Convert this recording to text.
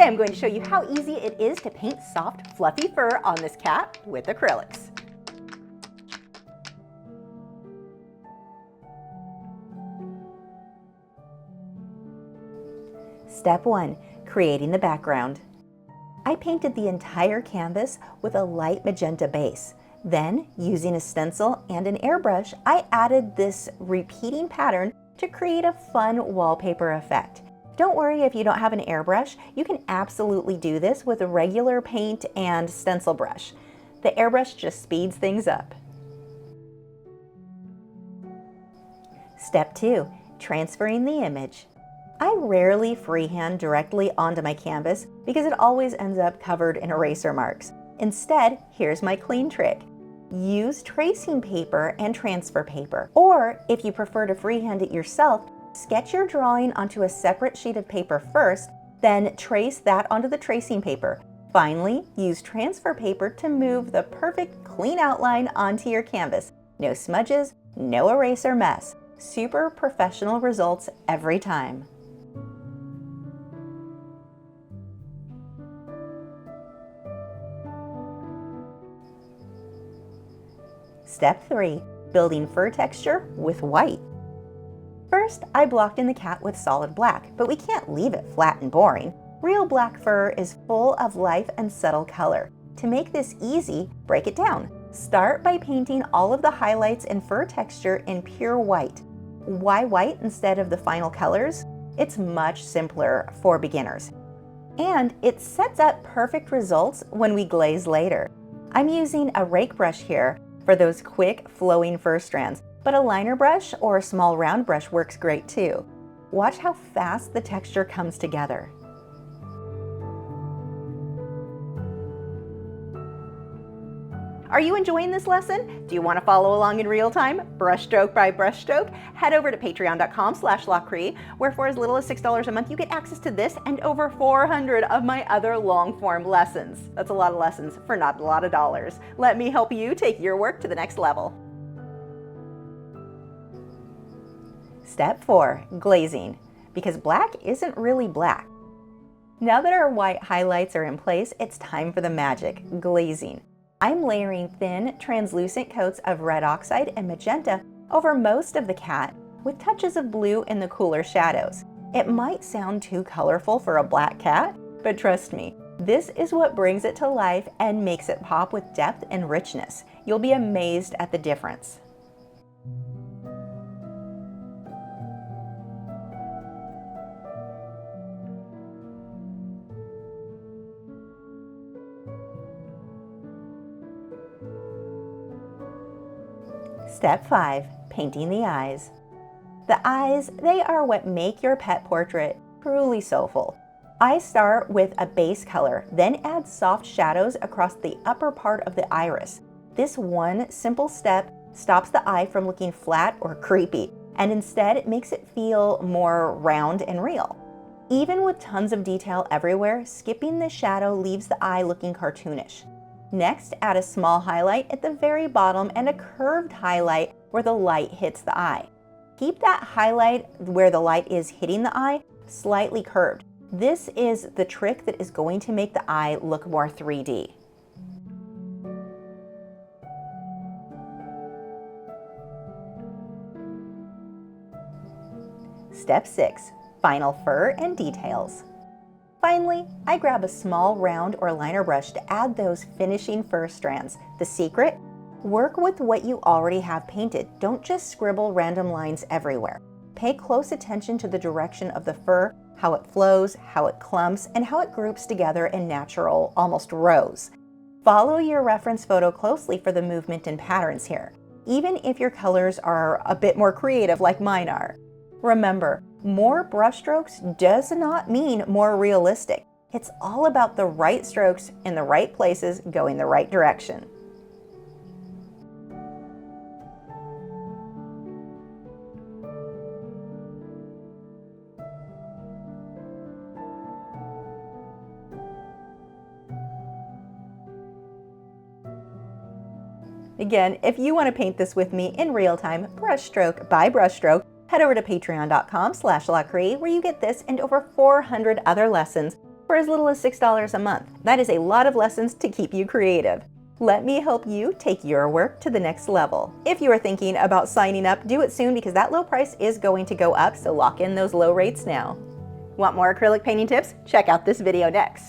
Today I'm going to show you how easy it is to paint soft, fluffy fur on this cat with acrylics. Step 1. Creating the background. I painted the entire canvas with a light magenta base. Then, using a stencil and an airbrush, I added this repeating pattern to create a fun wallpaper effect. Don't worry if you don't have an airbrush, you can absolutely do this with a regular paint and stencil brush. The airbrush just speeds things up. Step 2. Transferring the image. I rarely freehand directly onto my canvas because it always ends up covered in eraser marks. Instead, here's my clean trick. Use tracing paper and transfer paper. Or, if you prefer to freehand it yourself, sketch your drawing onto a separate sheet of paper first, then trace that onto the tracing paper. Finally, use transfer paper to move the perfect clean outline onto your canvas. No smudges, no eraser mess. Super professional results every time. Step 3. Building fur texture with white. First, I blocked in the cat with solid black, but we can't leave it flat and boring. Real black fur is full of life and subtle color. To make this easy, break it down. Start by painting all of the highlights and fur texture in pure white. Why white instead of the final colors? It's much simpler for beginners. And it sets up perfect results when we glaze later. I'm using a rake brush here for those quick flowing fur strands, but a liner brush or a small round brush works great too. Watch how fast the texture comes together. Are you enjoying this lesson? Do you want to follow along in real time, brushstroke by brushstroke? Head over to patreon.com/Lachri, where for as little as $6 a month, you get access to this and over 400 of my other long-form lessons. That's a lot of lessons for not a lot of dollars. Let me help you take your work to the next level. Step 4. Glazing. Because black isn't really black. Now that our white highlights are in place, it's time for the magic, glazing. I'm layering thin, translucent coats of red oxide and magenta over most of the cat, with touches of blue in the cooler shadows. It might sound too colorful for a black cat, but trust me, this is what brings it to life and makes it pop with depth and richness. You'll be amazed at the difference. Step 5. Painting the eyes. The eyes, they are what make your pet portrait truly soulful. I start with a base color, then add soft shadows across the upper part of the iris. This one simple step stops the eye from looking flat or creepy, and instead it makes it feel more round and real. Even with tons of detail everywhere, skipping the shadow leaves the eye looking cartoonish. Next, add a small highlight at the very bottom and a curved highlight where the light hits the eye. Keep that highlight where the light is hitting the eye slightly curved. This is the trick that is going to make the eye look more 3D. Step 6. Final fur and details. Finally, I grab a small round or liner brush to add those finishing fur strands. The secret? Work with what you already have painted. Don't just scribble random lines everywhere. Pay close attention to the direction of the fur, how it flows, how it clumps, and how it groups together in natural, almost rows. Follow your reference photo closely for the movement and patterns here, even if your colors are a bit more creative like mine are. Remember, more brushstrokes does not mean more realistic. It's all about the right strokes in the right places going the right direction. Again, if you want to paint this with me in real time, brushstroke by brushstroke, head over to patreon.com/Lachri, where you get this and over 400 other lessons for as little as $6 a month. That is a lot of lessons to keep you creative. Let me help you take your work to the next level. If you are thinking about signing up, do it soon because that low price is going to go up, so lock in those low rates now. Want more acrylic painting tips? Check out this video next.